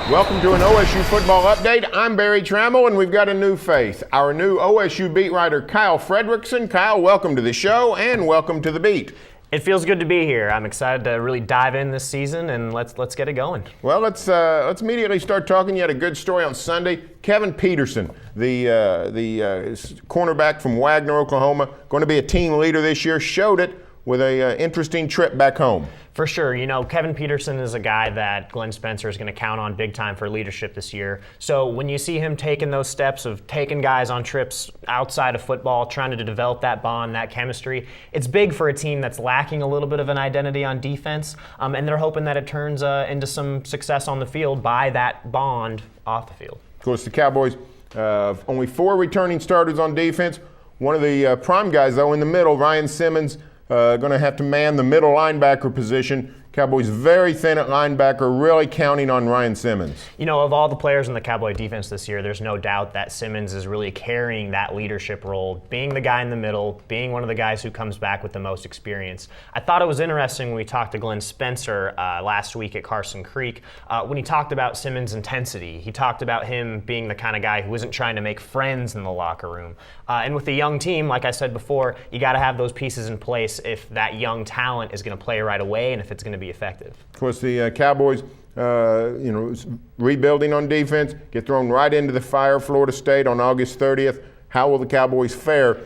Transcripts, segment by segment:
Welcome to an OSU football update. I'm Barry Tramel, and we've got a new face. Our new OSU beat writer, Kyle Fredrickson. Kyle, welcome to the show, and welcome to the beat. It feels good to be here. I'm excited to really dive in this season, and let's get it going. Well, let's immediately start talking. You had a good story on Sunday. Kevin Peterson, the cornerback from Wagner, Oklahoma, going to be a team leader this year, showed it with a interesting trip back home. For sure. You know, Kevin Peterson is a guy that Glenn Spencer is going to count on big time for leadership this year. So when you see him taking those steps of taking guys on trips outside of football, trying to develop that bond, that chemistry, it's big for a team that's lacking a little bit of an identity on defense, and they're hoping that it turns into some success on the field by that bond off the field. Of course, the Cowboys, only 4 returning starters on defense. One of the prime guys, though, in the middle, Ryan Simmons, going to have to man the middle linebacker position. Cowboys very thin at linebacker, really counting on Ryan Simmons. You know, of all the players in the Cowboy defense this year, there's no doubt that Simmons is really carrying that leadership role, being the guy in the middle, being one of the guys who comes back with the most experience. I thought it was interesting when we talked to Glenn Spencer last week at Carson Creek, when he talked about Simmons' intensity. He talked about him being the kind of guy who isn't trying to make friends in the locker room. And with a young team, like I said before, you got to have those pieces in place if that young talent is going to play right away and if it's going to be effective. Of course, the Cowboys, rebuilding on defense, get thrown right into the fire, Florida State on August 30th. How will the Cowboys fare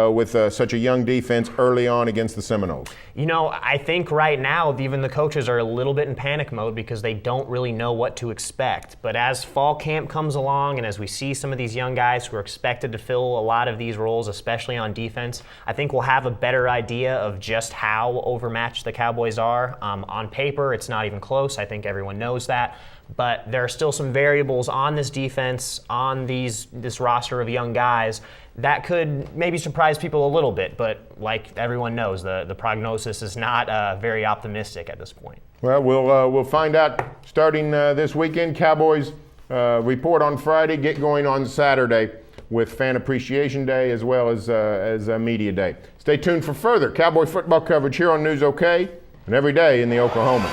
with such a young defense early on against the Seminoles? You know, I think right now even the coaches are a little bit in panic mode because they don't really know what to expect. But as fall camp comes along and as we see some of these young guys who are expected to fill a lot of these roles, especially on defense, I think we'll have a better idea of just how overmatched the Cowboys are. On paper, it's not even close. I think everyone knows that. But there are still some variables on this defense, on this roster of young guys, that could maybe surprise people a little bit. But like everyone knows, the prognosis is not very optimistic at this point. Well, we'll find out starting this weekend. Cowboys report on Friday, get going on Saturday with Fan Appreciation Day as well as Media Day. Stay tuned for further Cowboy football coverage here on News OK and every day in the Oklahoma.